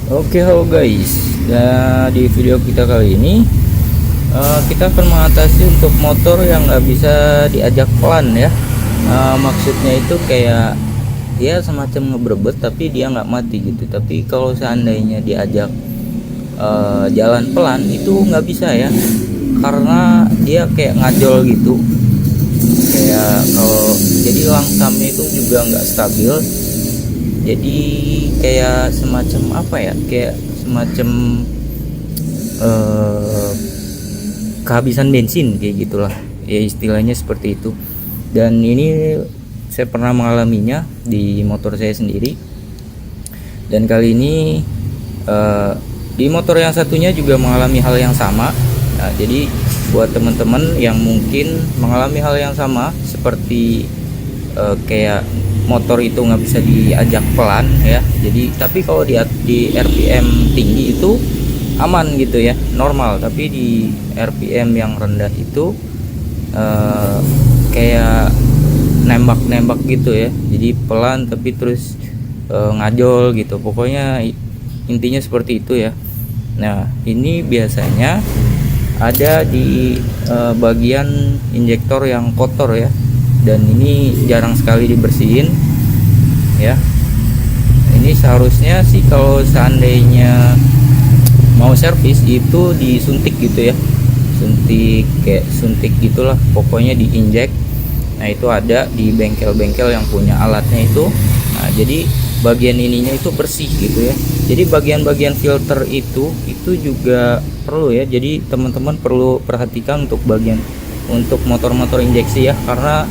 Oke, halo guys. Nah, di video kita kali ini kita akan mengatasi untuk motor yang nggak bisa diajak pelan ya. Maksudnya itu kayak dia semacam ngebrebet tapi dia nggak mati gitu. Tapi kalau seandainya diajak jalan pelan itu nggak bisa ya, karena dia kayak ngajol gitu. Kayak kalau jadi langsamnya itu juga nggak stabil, jadi kayak semacam apa ya, kayak semacam kehabisan bensin kayak gitulah ya, istilahnya seperti itu. Dan ini saya pernah mengalaminya di motor saya sendiri, dan kali ini di motor yang satunya juga mengalami hal yang sama. Nah, jadi buat teman-teman yang mungkin mengalami hal yang sama seperti kayak motor itu nggak bisa diajak pelan ya, jadi tapi kalau di RPM tinggi itu aman gitu ya, normal. Tapi di RPM yang rendah itu kayak nembak-nembak gitu ya, jadi pelan tapi terus ngajol gitu, pokoknya intinya seperti itu ya. Nah, ini biasanya ada di bagian injektor yang kotor ya, dan ini jarang sekali dibersihin ya. Ini seharusnya sih kalau seandainya mau servis itu disuntik gitu ya, suntik kayak suntik gitulah, pokoknya diinjek. Nah, itu ada di bengkel-bengkel yang punya alatnya itu. Nah, jadi bagian ininya itu bersih gitu ya. Jadi bagian-bagian filter itu juga perlu ya, jadi teman-teman perlu perhatikan untuk bagian untuk motor-motor injeksi ya, karena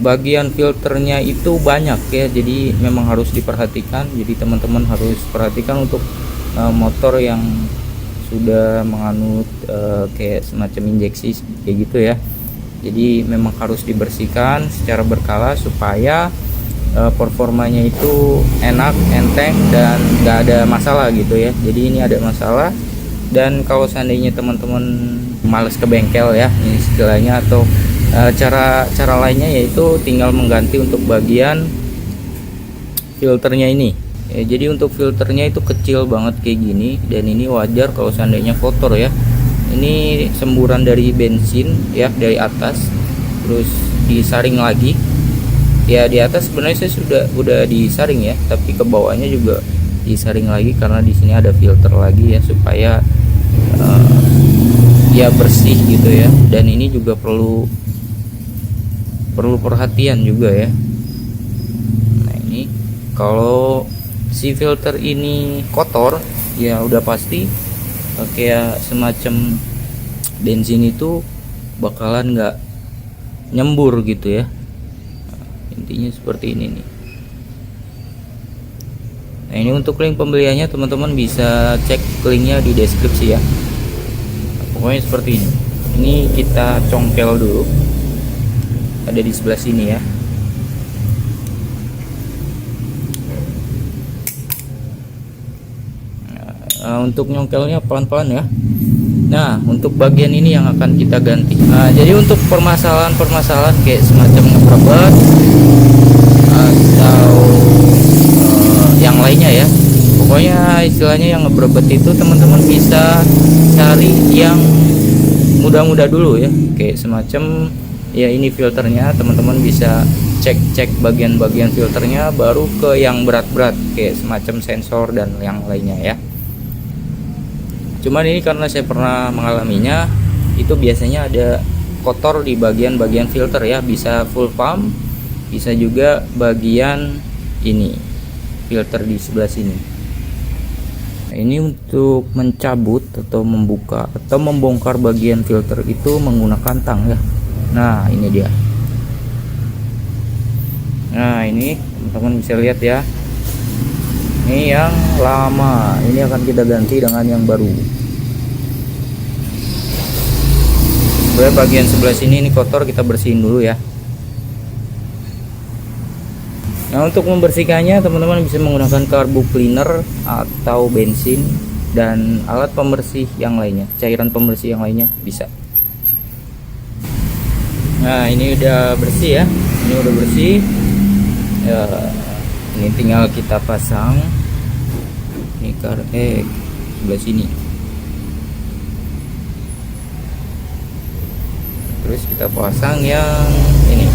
bagian filternya itu banyak ya, jadi memang harus diperhatikan. Jadi teman-teman harus perhatikan untuk motor yang sudah menganut kayak semacam injeksi kayak gitu ya. Jadi memang harus dibersihkan secara berkala supaya performanya itu enak, enteng, dan nggak ada masalah gitu ya. Jadi ini ada masalah, dan kalau seandainya teman-teman males ke bengkel ya, ini istilahnya, atau cara lainnya yaitu tinggal mengganti untuk bagian filternya ini ya. Jadi untuk filternya itu kecil banget kayak gini, dan ini wajar kalau seandainya kotor ya. Ini semburan dari bensin ya, dari atas terus disaring lagi ya. Di atas sebenarnya saya udah disaring ya, tapi ke bawahnya juga disaring lagi karena di sini ada filter lagi ya, supaya ya bersih gitu ya. Dan ini juga perlu perhatian juga ya. Nah, ini kalau si filter ini kotor ya udah pasti kayak semacam bensin itu bakalan nggak nyembur gitu ya. Nah, intinya seperti ini nih. Nah, ini untuk link pembeliannya teman-teman bisa cek linknya di deskripsi ya. Nah, pokoknya seperti ini. Ini kita congkel dulu, ada di sebelah sini ya. Nah, untuk nyongkelnya pelan-pelan ya. Nah, untuk bagian ini yang akan kita ganti. Nah, jadi untuk permasalahan kayak semacam ngebrebet atau yang lainnya ya, pokoknya istilahnya yang ngebrebet itu teman-teman bisa cari yang mudah-mudah dulu ya, kayak semacam ya ini filternya, teman-teman bisa cek bagian-bagian filternya, baru ke yang berat-berat kayak semacam sensor dan yang lainnya ya. Cuman ini karena saya pernah mengalaminya, itu biasanya ada kotor di bagian-bagian filter ya, bisa full pump, bisa juga bagian ini filter di sebelah sini. Nah, ini untuk mencabut atau membuka atau membongkar bagian filter itu menggunakan tang ya. Nah, ini dia. Nah, ini teman-teman bisa lihat ya. Ini yang lama, ini akan kita ganti dengan yang baru. Sebenarnya bagian sebelah sini ini kotor, kita bersihin dulu ya. Nah, untuk membersihkannya teman-teman bisa menggunakan carbo cleaner atau bensin dan alat pembersih yang lainnya, cairan pembersih yang lainnya bisa. Nah, ini udah bersih ya, ini udah bersih ya. Ini tinggal kita pasang ini sebelah sini. Terus kita pasang yang ini.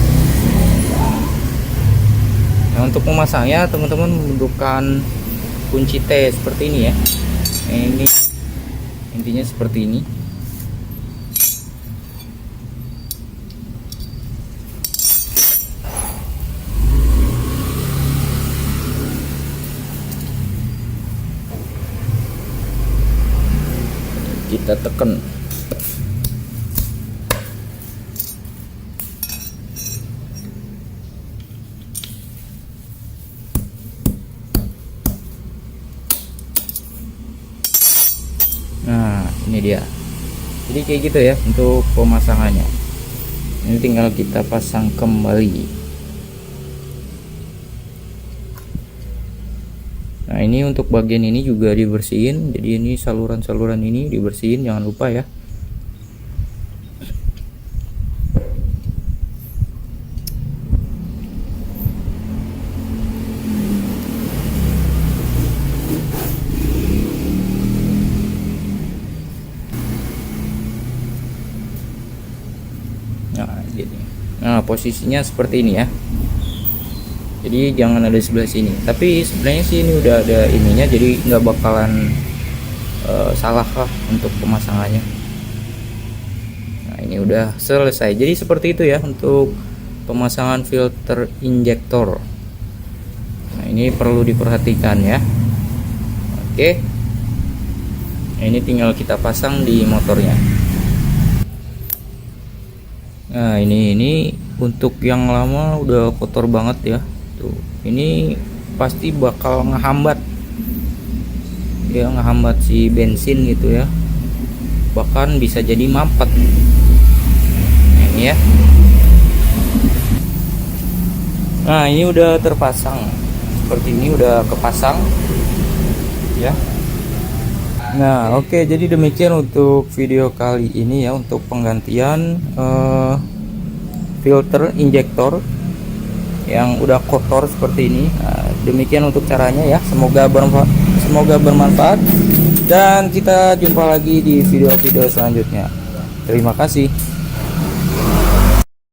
Nah, untuk memasangnya teman-teman membutuhkan kunci T seperti ini ya. Nah, ini intinya seperti ini. Kita tekan. Nah, ini dia. Jadi kayak gitu ya untuk pemasangannya. Ini tinggal kita pasang kembali. Nah, ini untuk bagian ini juga dibersihin. Jadi ini saluran-saluran ini dibersihin, jangan lupa ya. Nah, gini. Nah, posisinya seperti ini ya. Jadi jangan ada di sebelah sini. Tapi sebenarnya sih ini udah ada ininya, jadi nggak bakalan salah lah untuk pemasangannya. Nah, ini udah selesai. Jadi seperti itu ya untuk pemasangan filter injektor. Nah, ini perlu diperhatikan ya. Oke. Nah, ini tinggal kita pasang di motornya. Nah, ini untuk yang lama udah kotor banget ya. Tuh, ini pasti bakal ngehambat ya, ngehambat si bensin gitu ya, bahkan bisa jadi mampet. Nah, ini ya. Nah, ini udah terpasang seperti ini, udah kepasang ya. Nah, oke, jadi demikian untuk video kali ini ya, untuk penggantian filter injektor yang udah kotor seperti ini. Nah, demikian untuk caranya ya. Semoga bermanfaat dan kita jumpa lagi di video-video selanjutnya. Terima kasih.